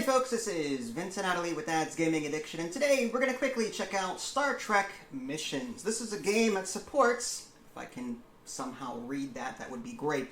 Hey folks, this is Vincent Adderley with Dad's Gaming Addiction, and today we're going to quickly check out Star Trek Missions. This is a game that supports, if I can somehow read that, that would be great,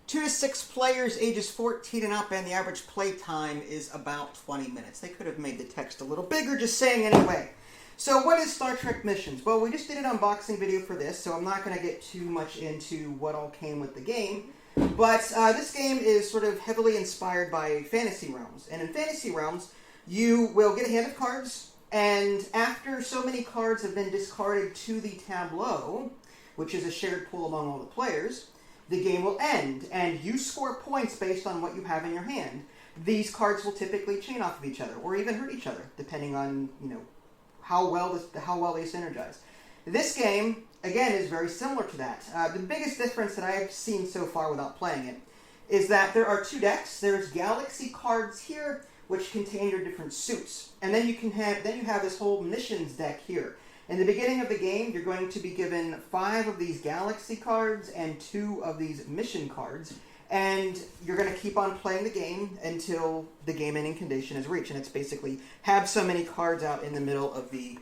2 to 6 players ages 14 and up, and the average play time is about 20 minutes. They could have made the text a little bigger, just saying anyway. So what is Star Trek Missions? Well, we just did an unboxing video for this, so I'm not going to get too much into what all came with the game. But this game is sort of heavily inspired by Fantasy Realms. And in Fantasy Realms, you will get a hand of cards, and after so many cards have been discarded to the tableau, which is a shared pool among all the players, the game will end, and you score points based on what you have in your hand. These cards will typically chain off of each other, or even hurt each other, depending on, how well they synergize. This game, again, is very similar to that. The biggest difference that I have seen so far without playing it is that there are 2 decks. There's Galaxy cards here, which contain your different suits, and then you have this whole missions deck here. In the beginning of the game, you're going to be given 5 of these Galaxy cards and 2 of these mission cards, and you're going to keep on playing the game until the game ending condition is reached, and it's basically have so many cards out in the middle of the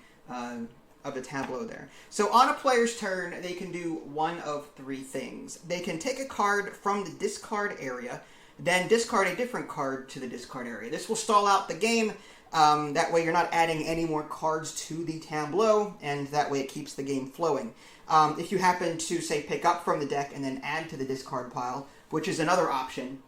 tableau there. So on a player's turn, they can do one of 3 things. They can take a card from the discard area, then discard a different card to the discard area. This will stall out the game. That way you're not adding any more cards to the tableau, and that way it keeps the game flowing. If you happen to, say, pick up from the deck and then add to the discard pile, which is another option,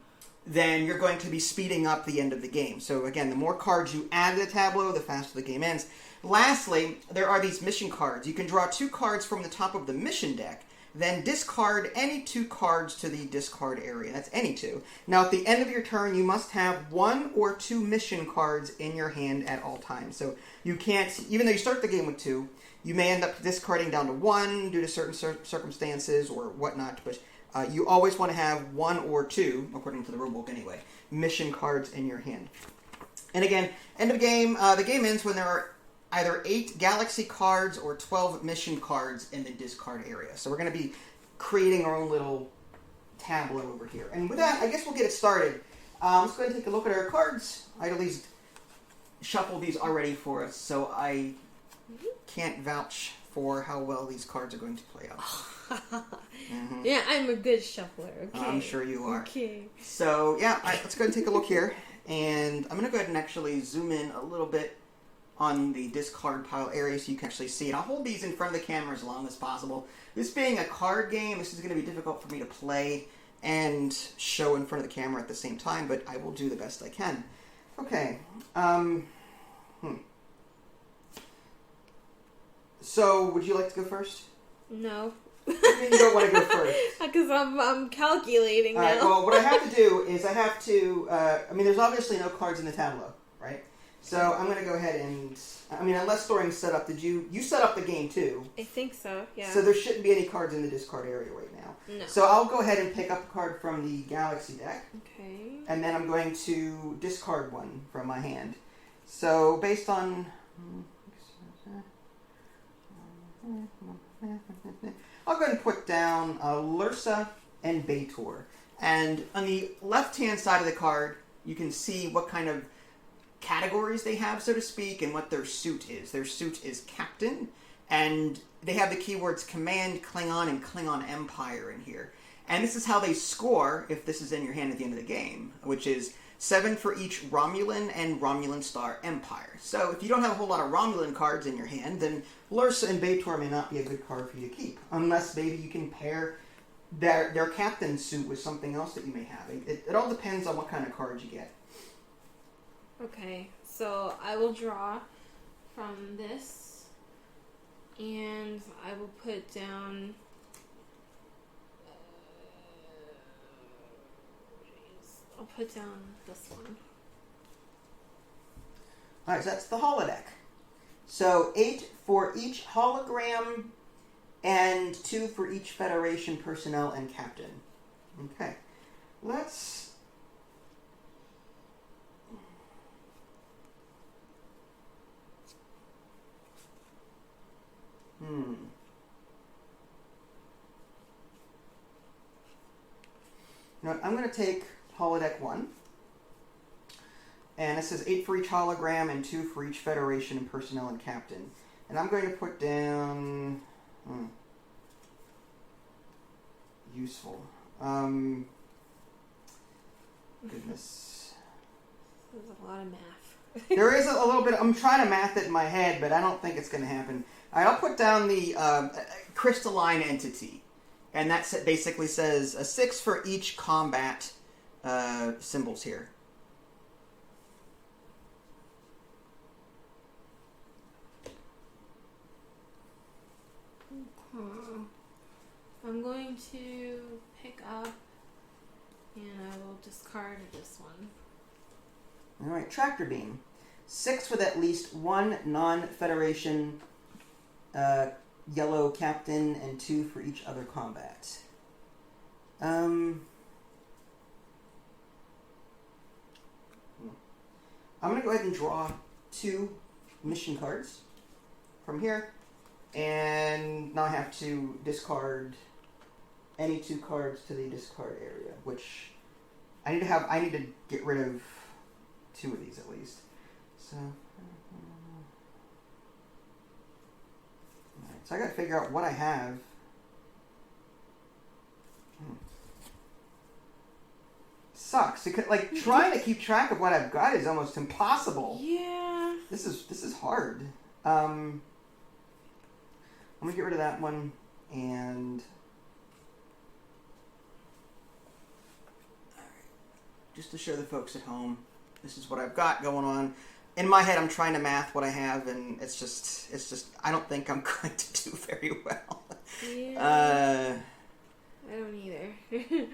then you're going to be speeding up the end of the game. So again, the more cards you add to the tableau, the faster the game ends. Lastly, there are these mission cards. You can draw 2 cards from the top of the mission deck, then discard any 2 cards to the discard area. That's any 2. Now, at the end of your turn, you must have 1 or 2 mission cards in your hand at all times. So you can't, even though you start the game with 2, you may end up discarding down to 1 due to certain circumstances or whatnot, but you always want to have 1 or 2, according to the rulebook anyway, mission cards in your hand. And again, end of game, the game ends when there are either 8 Galaxy cards or 12 mission cards in the discard area. So we're going to be creating our own little tableau over here. And with that, I guess we'll get it started. Let's go ahead and take a look at our cards. I at least shuffled these already for us, so I can't vouch for how well these cards are going to play out. Mm-hmm. Yeah, I'm a good shuffler. Okay. I'm sure you are. Okay. So, yeah, let's go ahead and take a look here. And I'm going to go ahead and actually zoom in a little bit on the discard pile area so you can actually see it. I'll hold these in front of the camera as long as possible. This being a card game, this is going to be difficult for me to play and show in front of the camera at the same time, but I will do the best I can. Okay. So, would you like to go first? No. You don't want to go first. Because I'm calculating now. All right, well, what I have to do is I have to, there's obviously no cards in the tableau, right? So I'm going to go ahead and, unless Thoring's set up, you set up the game too? I think so, yeah. So there shouldn't be any cards in the discard area right now. No. So I'll go ahead and pick up a card from the Galaxy deck. Okay. And then I'm going to discard one from my hand. So based on, I'll go ahead and put down Lursa and Baitor. And on the left-hand side of the card, you can see what kind of categories they have, so to speak, and what their suit is. Their suit is Captain, and they have the keywords Command, Klingon, and Klingon Empire in here. And this is how they score if this is in your hand at the end of the game, which is 7 for each Romulan and Romulan Star Empire. So if you don't have a whole lot of Romulan cards in your hand, then Lursa and Baitor may not be a good card for you to keep, unless maybe you can pair their captain suit with something else that you may have. It all depends on what kind of cards you get. Okay, so I will draw from this, and I will put down, I'll put down this one. Alright, so that's the holodeck. So 8 for each hologram, and 2 for each Federation personnel and captain. Okay, let's... Now, I'm going to take holodeck 1, and it says 8 for each hologram and 2 for each Federation and personnel and captain. And I'm going to put down useful. Goodness. There's a lot of math. There is a little bit. I'm trying to math it in my head, but I don't think it's going to happen. All right, I'll put down the crystalline entity, and that basically says a 6 for each combat symbols here. I'm going to pick up, and I will discard this one. All right, tractor beam. 6 with at least 1 non-Federation yellow captain, and 2 for each other combat. I'm going to go ahead and draw 2 mission cards from here, and now I have to discard any 2 cards to the discard area, which I need to get rid of 2 of these at least. So, alright, so I got to figure out what I have. Sucks. Because, like, trying to keep track of what I've got is almost impossible. Yeah. This is hard. I'm gonna get rid of that one, and just to show the folks at home, this is what I've got going on. In my head, I'm trying to math what I have, and it's just I don't think I'm going to do very well. Yeah. I don't either. Do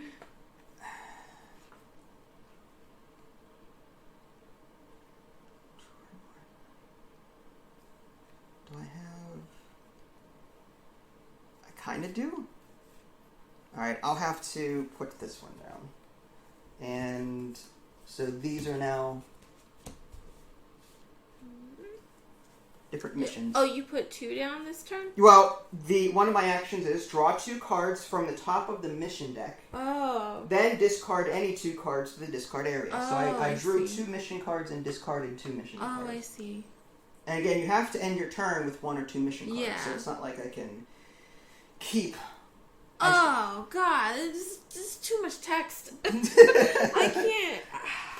I have? I kind of do. All right, I'll have to put this one down. And so these are now different missions. Oh, you put 2 down this turn? Well, one of my actions is draw 2 cards from the top of the mission deck. Oh. Then discard any 2 cards to the discard area. Oh, So I drew see. 2 mission cards and discarded 2 mission cards. Oh, I see. And again, you have to end your turn with 1 or 2 mission cards. Yeah. So it's not like I can keep. Oh, God. This is too much text. I can't.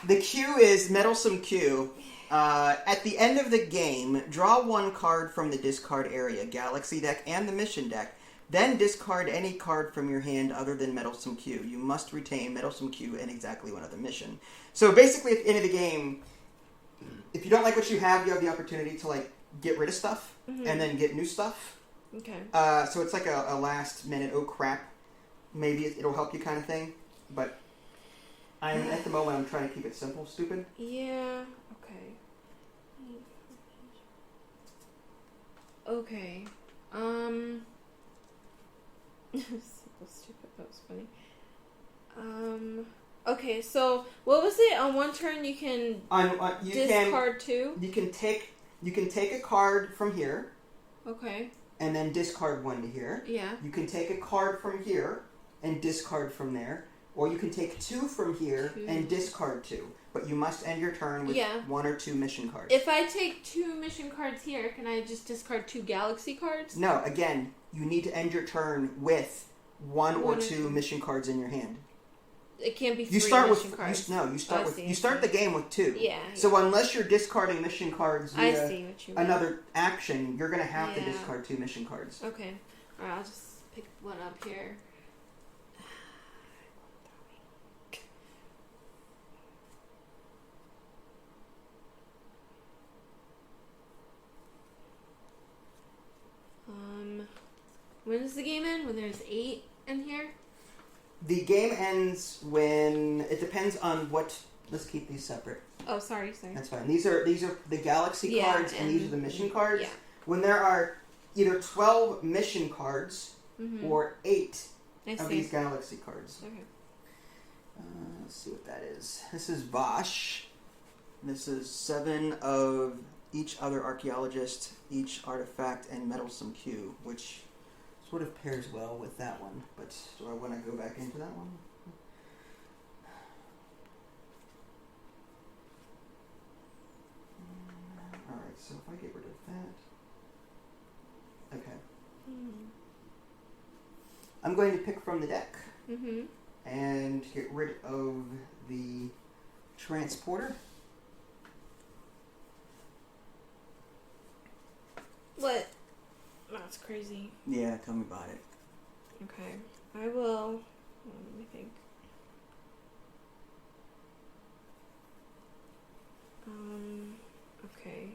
The Q is Meddlesome Q. At the end of the game, draw 1 card from the discard area, Galaxy deck and the mission deck. Then discard any card from your hand other than Meddlesome Q. You must retain Meddlesome Q and exactly 1 other mission. So basically, at the end of the game, if you don't like what you have the opportunity to like get rid of stuff and then get new stuff. Okay. So it's like a last minute, oh crap, maybe it'll help you kind of thing. But at the moment, I'm trying to keep it simple, stupid. Yeah. Okay. Okay. Simple, stupid. That was funny. Okay, so what was it? On 1 turn, you can discard 2. You can take a card from here. Okay. And then discard 1 to here. Yeah. You can take a card from here and discard from there, or you can take 2 from here and discard 2. But you must end your turn with 1 or 2 mission cards. If I take 2 mission cards here, can I just discard 2 Galaxy cards? No. Again, you need to end your turn with 1 or 2 mission cards in your hand. It can't be 3 You start mission with cards. you start the game with 2. Yeah. So unless you're discarding mission cards I via see what you mean. another action, you're gonna have to discard 2 mission cards. Okay. Alright, I'll just pick one up here. When does the game end? When there's 8 in here? The game ends when it depends on what. Let's keep these separate. Oh, sorry. That's fine. These are the Galaxy cards, and these are the mission cards. Yeah. When there are either 12 mission cards or 8 of these Galaxy cards. Okay. Let's see what that is. This is Vosh. This is 7 of each other archaeologist, each artifact, and Meddlesome Q, which sort of pairs well with that one. But do I want to go back into that one? So if I get rid of that, okay. I'm going to pick from the deck and get rid of the transporter. What? That's crazy. Yeah, tell me about it. Okay. I will. Let me think. Okay.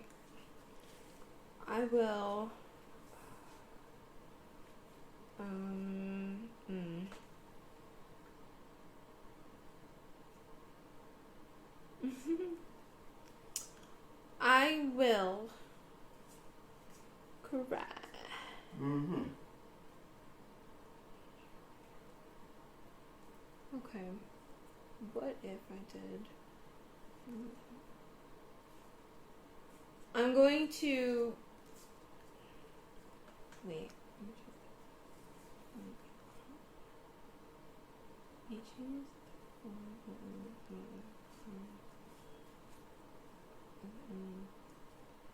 I will. I will cry. Okay. What if I did? I'm going to wait.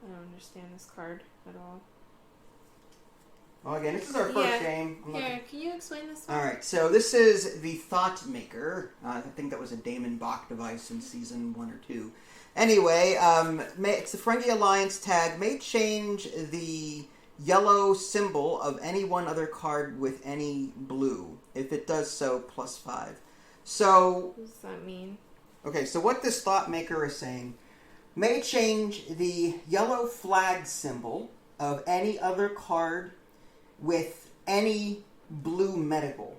I don't understand this card at all. Well, again, this is our first game. Here, can you explain this one? All right, so this is the Thought Maker. I think that was a Damon Bach device in season 1 or 2. Anyway, it's the Ferengi Alliance tag. May change the yellow symbol of any one other card with any blue. If it does so, +5. So, what does that mean? Okay, so what this Thought Maker is saying, may change the yellow flag symbol of any other card with any blue medical.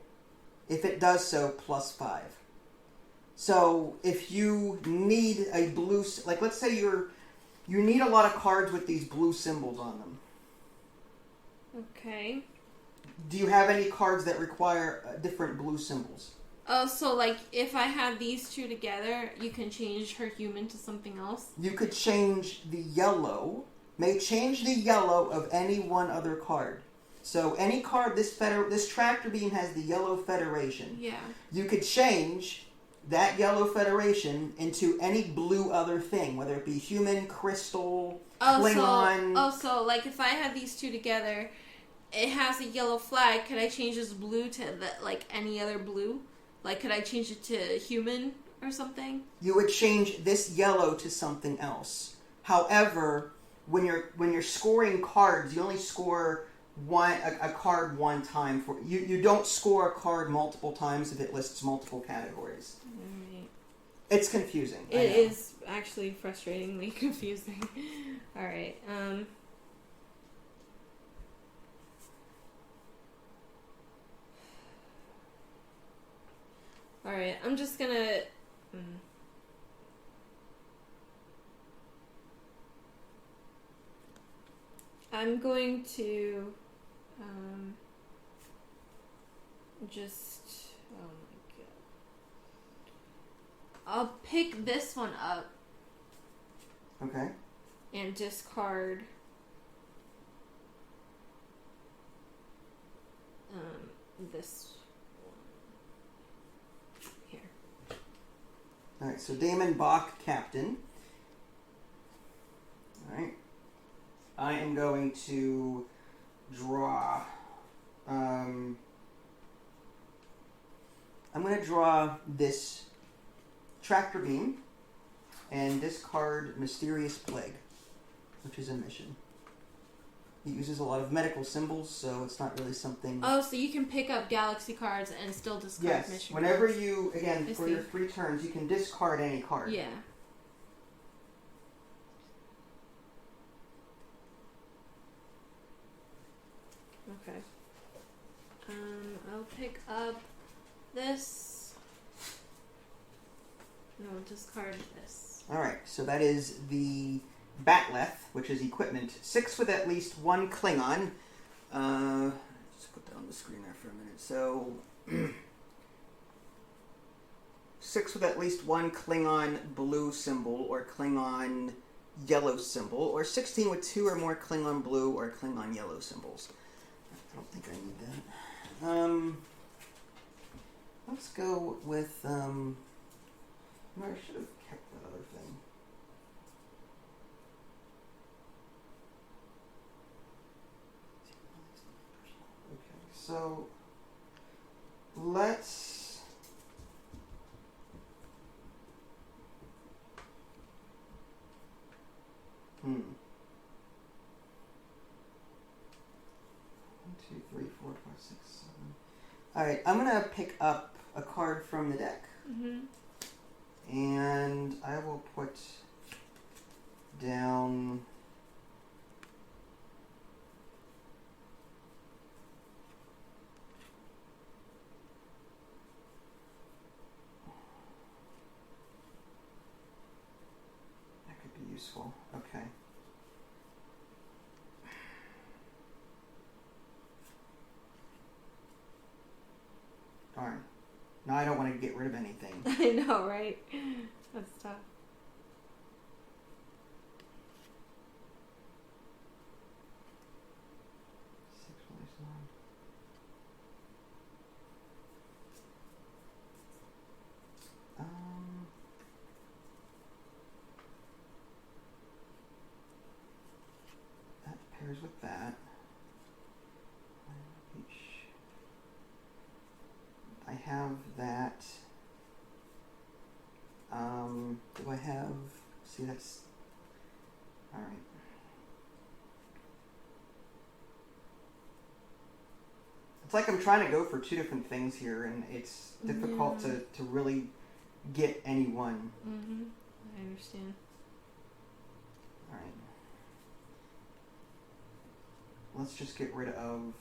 If it does so, +5. So if you need a blue, like let's say you need a lot of cards with these blue symbols on them. Okay. Do you have any cards that require different blue symbols? Oh, so like if I have these two together, you can change her human to something else? You could change the yellow, may change the yellow of any one other card. So any card, this tractor beam has the yellow Federation. Yeah. You could change that yellow Federation into any blue other thing, whether it be human, crystal, Klingon. So like if I have these two together, it has a yellow flag. Could I change this blue to like any other blue? Like could I change it to human or something? You would change this yellow to something else. However, when you're scoring cards, you only score a card one time. For you don't score a card multiple times if it lists multiple categories. Right. It's confusing. It is actually frustratingly confusing. All right. All right. I'm just gonna. I'm going to just, oh my god. I'll pick this one up. Okay. And discard this one. Here. Alright, so Damon Bach, captain. Alright. I am going to draw. I'm going to draw this tractor beam and discard Mysterious Plague, which is a mission. It uses a lot of medical symbols, so it's not really something... Oh, so you can pick up galaxy cards and still discard mission Yes, whenever cards. you, again, for your 3 turns, you can discard any card. Yeah. Okay. I'll pick up this. No, discard this. Alright, so that is the Batleth, which is equipment. 6 with at least 1 Klingon. Just put that on the screen there for a minute. So, 6 with at least 1 Klingon blue symbol or Klingon yellow symbol, or 16 with 2 or more Klingon blue or Klingon yellow symbols. I don't think I need that. Let's go with, I should have kept that other thing. 1, 2, 3, 4, 5, 6, 7. All right, I'm gonna pick up a card from the deck, and I will put down. That could be useful. Okay. Darn. Now I don't want to get rid of anything. I know, right? That's tough. That pairs with that. I have that. Do I have? See, that's all right. It's like I'm trying to go for two different things here, and it's difficult to really get any one. I understand. All right. Let's just get rid of.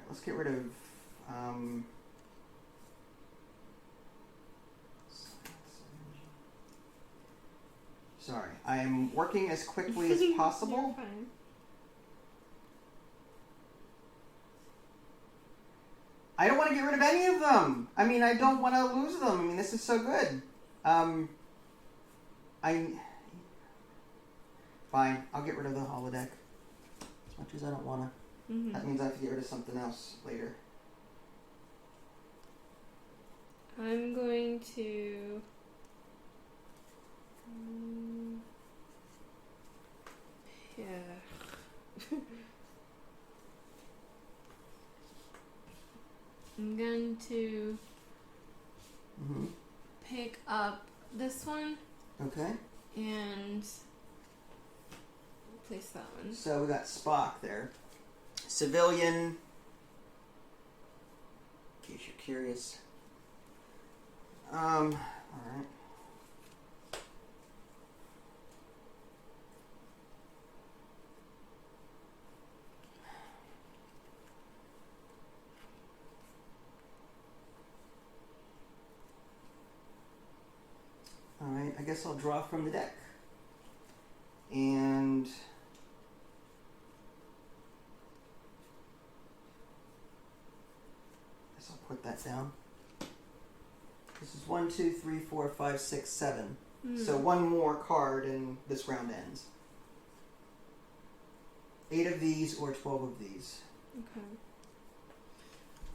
Let's get rid of sorry, I am working as quickly as possible. You're fine. I don't want to get rid of any of them. I mean, I don't want to lose them. I mean, this is so good. Fine, I'll get rid of the holodeck. As much as I don't want to. That means I have to get rid of something else later. I'm going to... I'm going to pick up this one. Okay. And place that one. So we got Spock there. Civilian, in case you're curious. Alright. Alright, I guess I'll draw from the deck. And I'll put that down. This is 1, 2, 3, 4, 5, 6, 7. So one more card and this round ends. 8 of these or 12 of these. Okay.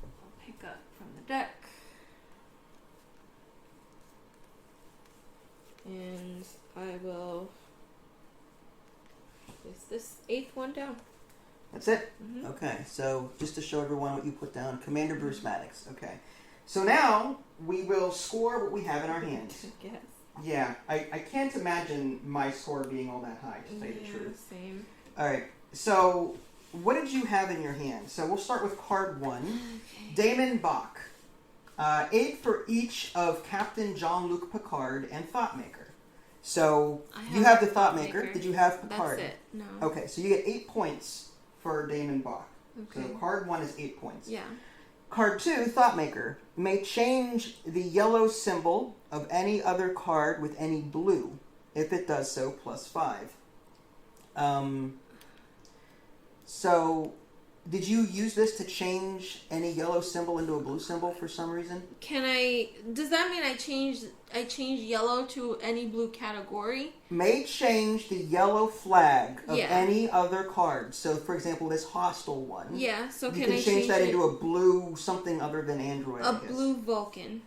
I'll pick up from the deck. And I will place this 8th one down. That's it? Okay, so just to show everyone what you put down, Commander Bruce Maddox. Okay. So now we will score what we have in our hands. Yes. Yeah, I can't imagine my score being all that high, to tell you the truth. Same. Alright, so what did you have in your hand? So we'll start with card 1. Okay. Damon Bach. 8 for each of Captain Jean-Luc Picard and Thoughtmaker. So you have the Thoughtmaker. Did you have Picard? That's it. No. Okay, so you get 8 points for Damon Bach. Okay. So card 1 is 8 points. Yeah. Card 2, Thoughtmaker, may change the yellow symbol of any other card with any blue. If it does so, +5. So, did you use this to change any yellow symbol into a blue symbol for some reason? Does that mean I change yellow to any blue category? May change the yellow flag of Yeah. any other card. So, for example, this hostile one. Yeah, so you can change that into a blue something other than Android. A blue Vulcan.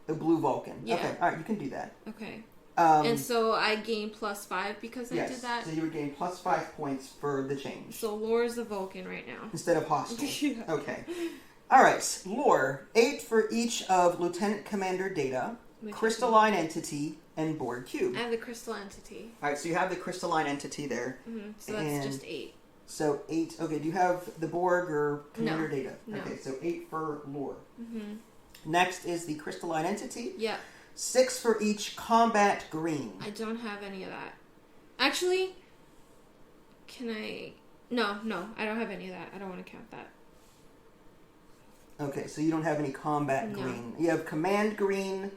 A blue Vulcan. Yeah. Okay, alright, you can do that. Okay. And so I gain +5 because I did that? So you would gain +5 points for the change. So Laura's a Vulcan right now. Instead of hostile. Yeah. Okay. All right, lore. 8 for each of Lieutenant Commander Data, Crystalline Entity, and Board Cube. I have the crystal entity. All right, so you have the Crystalline Entity there. So that's just 8. So 8. Okay, do you have the Borg or Commander Data? No. Okay, so 8 for lore. Next is the Crystalline Entity. Yeah. 6 for each Combat Green. I don't have any of that. Actually, can I... No, I don't have any of that. I don't want to count that. Okay, so you don't have any Combat No. Green. You have Command Green,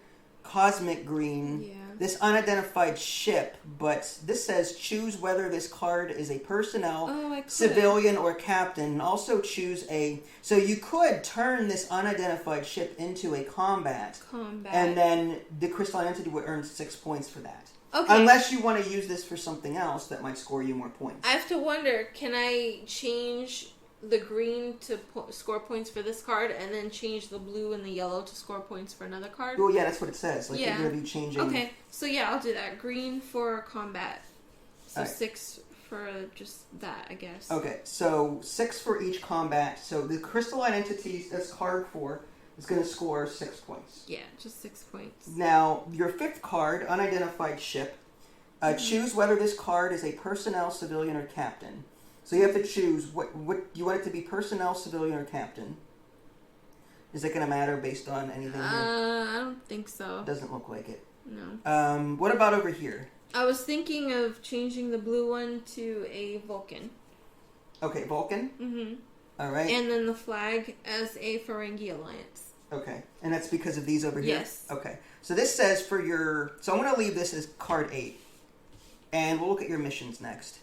Cosmic Green, Yeah. this unidentified ship, but this says choose whether this card is a personnel, I could. civilian, or captain. Also choose a... So you could turn this unidentified ship into a combat. And then the Crystalline Entity would earn 6 points for that. Okay. Unless you want to use this for something else that might score you more points. I have to wonder, can I change the green to score points for this card and then change the blue and the yellow to score points for another card? Well, yeah, that's what it says. Like, Yeah. you're going to be changing... Okay, so yeah, I'll do that. Green for combat. So Alright. 6 for just that, I guess. Okay, so 6 for each combat. So the Crystalline Entity, that's card 4, is going to score 6 points. Yeah, just 6 points. Now, your 5th card, Unidentified Ship, choose whether this card is a personnel, civilian, or captain. So you have to choose what you want it to be, personnel, civilian, or captain. Is it going to matter based on anything here? I don't think so. Doesn't look like it. No. What about over here? I was thinking of changing the blue one to a Vulcan. Okay, Vulcan. Mm-hmm. All right. And then the flag as a Ferengi Alliance. Okay, and that's because of these over here? Yes. Okay, so this says for your... So I'm going to leave this as card 8. And we'll look at your missions next.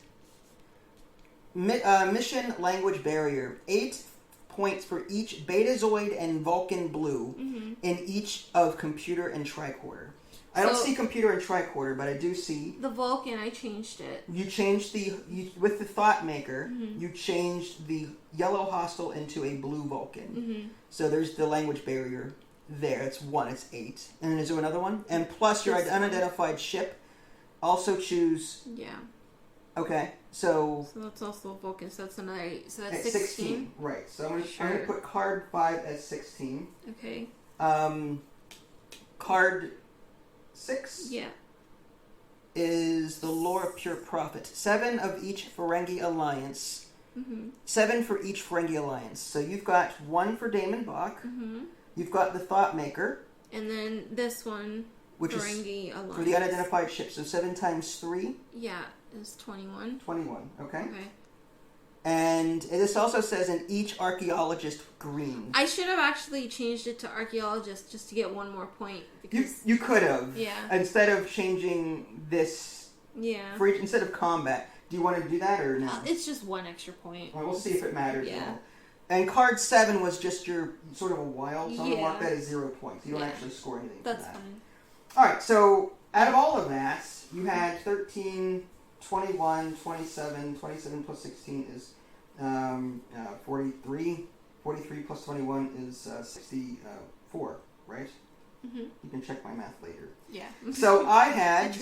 Mission Language Barrier. 8 points for each Betazoid and Vulcan Blue in each of Computer and Tricorder. I don't see Computer and Tricorder, but I do see... The Vulcan, I changed it. You changed with the Thought Maker, you changed the yellow hostile into a blue Vulcan. So there's the language barrier there. It's 1, it's 8. And then is there another one? And plus your unidentified ship. Also choose... Yeah. Okay, so... So that's also a Vulcan, so that's another 8. So that's 16. Right, so I'm going to put card 5 as 16. Okay. Card 6 Yeah. is the Lore of Pure Profit. 7 of each Ferengi Alliance. 7 for each Ferengi Alliance. So you've got 1 for Damon Bach. You've got the Thought Maker. And then this one, which Ferengi is Alliance. for the unidentified ship. So 7 times 3? Yeah, is 21. 21, okay. Okay. And this also says in each archaeologist green. I should have actually changed it to archaeologist just to get 1 more point. Because You could have. Yeah. Instead of changing this, yeah. instead of combat. Do you want to do that or no? It's just 1 extra point. Well, we'll see if it matters. Yeah. Now. And card 7 was just your sort of a wild, so I'm going to mark Yeah. that as 0 points. You don't actually score anything That's for that. fine. Alright, so out of all of that, you had 13, 21, 27. 27 plus 16 is 43. 43 plus 21 is 64, right? You can check my math later. Yeah. So I had...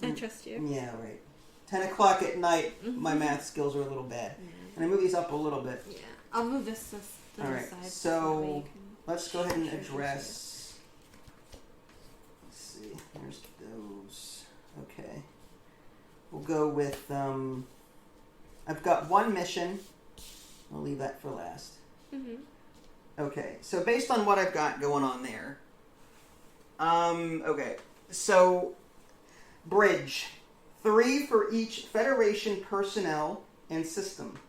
I trust you. Yeah, right. 10 o'clock at night, my math skills are a little bad. And I move these up a little bit. Yeah. I'll move this to the All right, side. so that way you let's go ahead and Sure, address... Let's see, there's those. Okay. We'll go with... I've got 1 mission. I'll leave that for last. Okay, so based on what I've got going on there... okay, so... Bridge. 3 for each Federation personnel and system.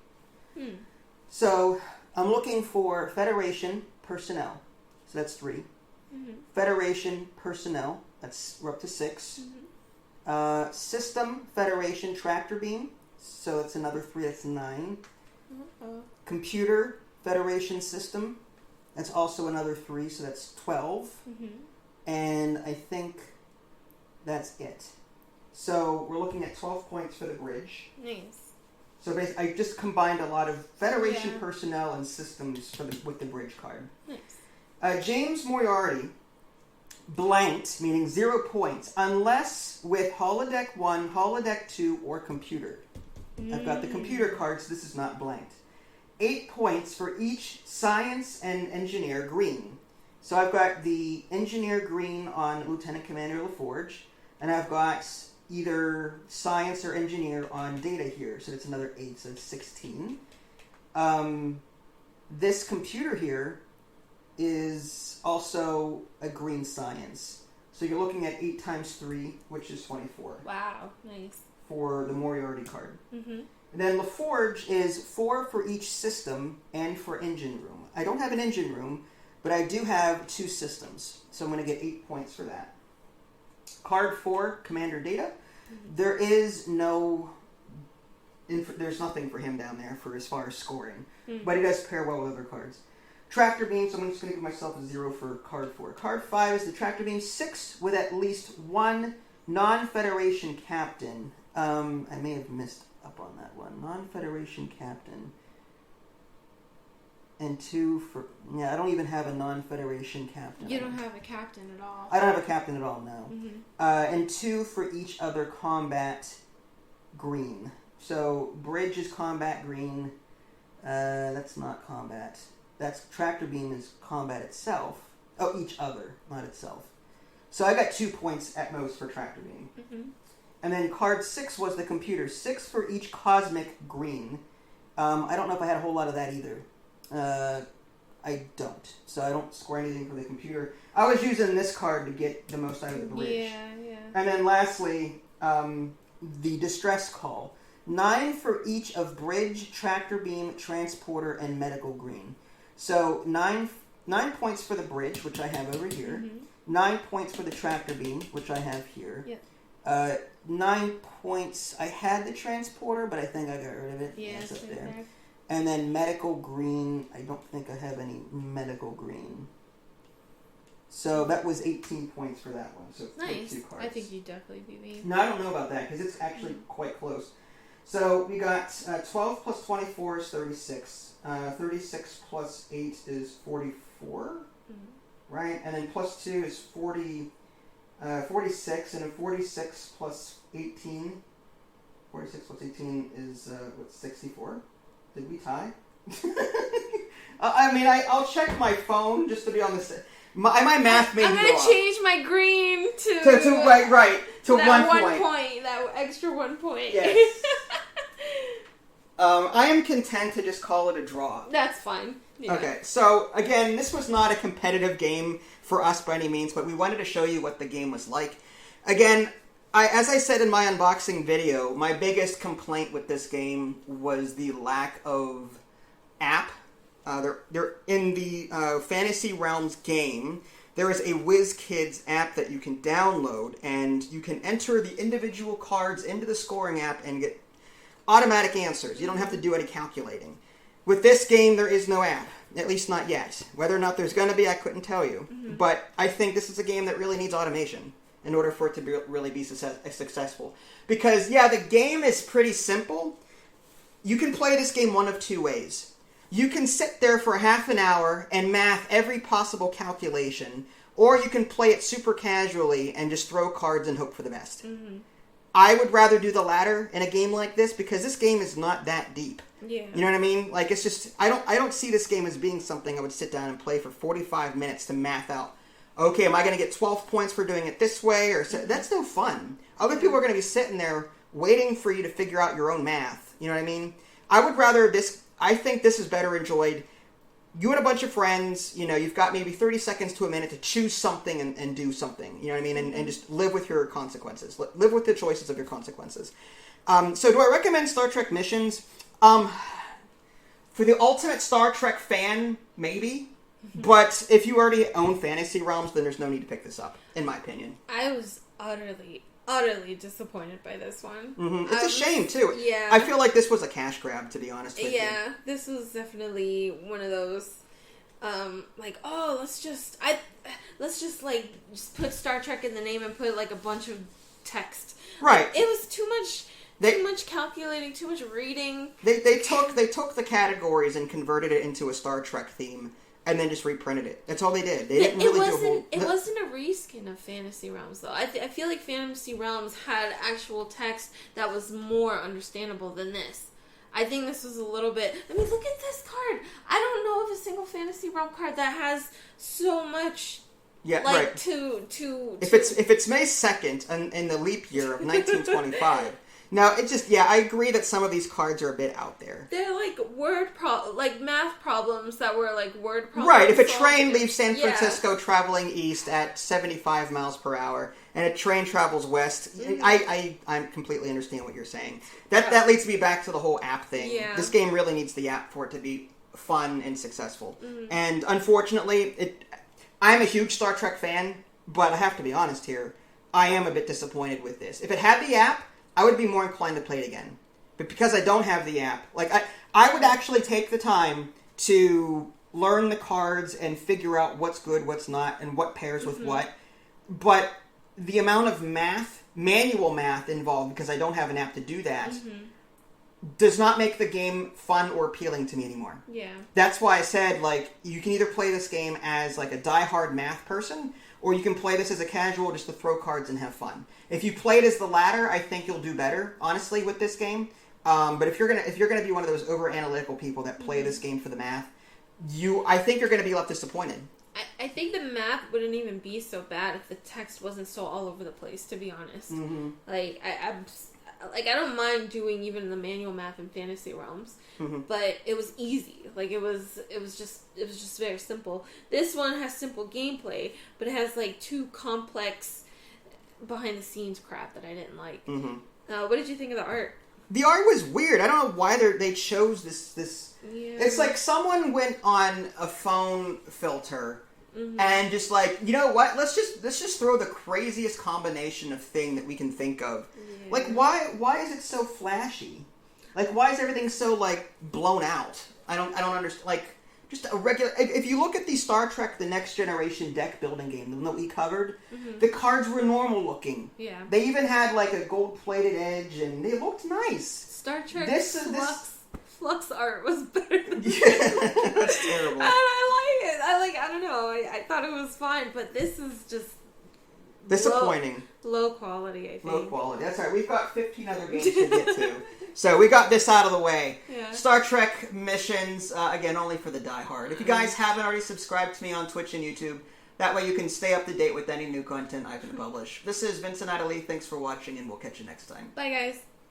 So, I'm looking for Federation personnel. So that's 3. Federation personnel. We're up to 6. System Federation tractor beam. So that's another 3. That's 9. Computer Federation system. That's also another 3. So that's 12. And I think that's it. So we're looking at 12 points for the bridge. Nice. So I just combined a lot of Federation personnel and systems with the bridge card. Nice. James Moriarty blanked, meaning 0 points, unless with holodeck 1, holodeck 2, or computer. I've got the computer card, so this is not blanked. 8 points for each science and engineer green. So I've got the engineer green on Lieutenant Commander LaForge, and I've got either science or engineer on data here. So it's another 8, so it's 16. This computer here is also a green science. So you're looking at 8 times 3, which is 24. Wow, nice. For the Moriarty card. Mm-hmm. And then LaForge is 4 for each system and for engine room. I don't have an engine room, but I do have 2 systems. So I'm going to get 8 points for that. Card 4, Commander Data. Mm-hmm. There is no... there's nothing for him down there for as far as scoring. Mm-hmm. But he does pair well with other cards. Tractor Beam, so I'm just going to give myself a 0 for card 4. Card 5 is the Tractor Beam, 6 with at least 1 non-Federation captain. I may have missed up on that one. Non-Federation captain. And 2 for... Yeah, I don't even have a non-Federation captain. You don't have a captain at all. I don't have a captain at all, no. Mm-hmm. And 2 for each other combat green. So, Bridge is combat green. That's not combat. That's Tractor Beam is combat itself. Oh, each other, not itself. So I got 2 points at most for Tractor Beam. Mm-hmm. And then card 6 was the computer. 6 for each cosmic green. I don't know if I had a whole lot of that either. I don't. So I don't score anything for the computer. I was using this card to get the most out of the bridge. Yeah. And then lastly, the distress call. 9 for each of bridge, tractor beam, transporter, and medical green. So 9 points for the bridge, which I have over here. Mm-hmm. 9 points for the tractor beam, which I have here. Yeah. 9 points. I had the transporter, but I think I got rid of it. Yeah, it's up there. There. And then medical green. I don't think I have any medical green. So that was 18 points for that one. So nice. 2 cards. I think you definitely beat me. No, I don't know about that because it's actually quite close. So we got 12 plus 24 is 36. 36 plus 8 is 44. Mm-hmm. Right? And then plus 2 is 46. And then 46 plus 18. 46 plus 18 is, 64? Did we tie? I'll check my phone just to be on the same. My math may be I'm going off. to change my green to that 1 point. That extra 1 point. Yes. I am content to just call it a draw. That's fine. Yeah. Okay, so again, this was not a competitive game for us by any means, but we wanted to show you what the game was like. Again, as I said in my unboxing video, my biggest complaint with this game was the lack of app. They're in the Fantasy Realms game. There is a WizKids app that you can download, and you can enter the individual cards into the scoring app and get automatic answers. You don't have to do any calculating. With this game, there is no app, at least not yet. Whether or not there's going to be, I couldn't tell you. Mm-hmm. But I think this is a game that really needs automation in order for it to really be successful. Because, yeah, the game is pretty simple. You can play this game one of 2 ways. You can sit there for half an hour and math every possible calculation, or you can play it super casually and just throw cards and hope for the best. Mm-hmm. I would rather do the latter in a game like this because this game is not that deep. Yeah. You know what I mean? Like, it's just, I don't see this game as being something I would sit down and play for 45 minutes to math out. Okay, am I going to get 12 points for doing it this way? Or that's no fun. Other people are going to be sitting there waiting for you to figure out your own math. You know what I mean? I would rather I think this is better enjoyed. You and a bunch of friends, you've got maybe 30 seconds to a minute to choose something and do something. You know what I mean? And just live with your consequences. Live with the choices of your consequences. So do I recommend Star Trek Missions? For the ultimate Star Trek fan, maybe. But if you already own Fantasy Realms, then there's no need to pick this up, in my opinion. I was utterly disappointed by this one. Mm-hmm. It's a shame, too. Yeah. I feel like this was a cash grab, to be honest with you. Yeah, this was definitely one of those, let's just put Star Trek in the name and put, a bunch of text. Right. It was too much calculating, too much reading. They took the categories and converted it into a Star Trek theme. And then just reprinted it. That's all they did. They didn't really do a whole... It wasn't a reskin of Fantasy Realms, though. I feel like Fantasy Realms had actual text that was more understandable than this. I think this was a little bit. I mean, look at this card. I don't know of a single Fantasy Realm card that has so much. Yeah, like, right. If it's May 2nd in the leap year of 1925. No, it just, I agree that some of these cards are a bit out there. They're like math problems that were like word problems. Right, if a train leaves San Francisco traveling east at 75 miles per hour and a train travels west, I completely understand what you're saying. That leads me back to the whole app thing. Yeah. This game really needs the app for it to be fun and successful. And unfortunately, I'm a huge Star Trek fan, but I have to be honest here, I am a bit disappointed with this. If it had the app, I would be more inclined to play it again. But because I don't have the app, like I would actually take the time to learn the cards and figure out what's good, what's not, and what pairs with what. But the amount of manual math involved, because I don't have an app to do that, does not make the game fun or appealing to me anymore. Yeah. That's why I said, like, you can either play this game as, like, a die-hard math person, or you can play this as a casual just to throw cards and have fun. If you play it as the latter, I think you'll do better, honestly, with this game. But if you're gonna be one of those over-analytical people that play this game for the math, I think you're gonna be left disappointed. I think the math wouldn't even be so bad if the text wasn't so all over the place, to be honest. Like, I don't mind doing even the manual math in Fantasy Realms, but it was easy. Like, it was just very simple. This one has simple gameplay, but it has like too complex behind the scenes crap that I didn't like. What did you think of the art? The art was weird. I don't know why they chose this. Yeah. It's like someone went on a phone filter and just like, you know what? Let's just throw the craziest combination of thing that we can think of. Yeah. Like, why is it so flashy? Like, why is everything so like blown out? I don't understand. Like, just a regular. If you look at the Star Trek: The Next Generation deck building game, the one that we covered, the cards were normal looking. Yeah. They even had like a gold plated edge, and they looked nice. Star Trek Flux art was better than this. Yeah, that's terrible. And I like it. I don't know. I thought it was fine, but this is just disappointing. Low quality, I think. Low quality. That's right. We've got 15 other games to get to. So we got this out of the way. Yeah. Star Trek missions, again, only for the diehard. If you guys haven't already subscribed to me on Twitch and YouTube, that way you can stay up to date with any new content I can publish. This is Vincent Adderley. Thanks for watching, and we'll catch you next time. Bye, guys.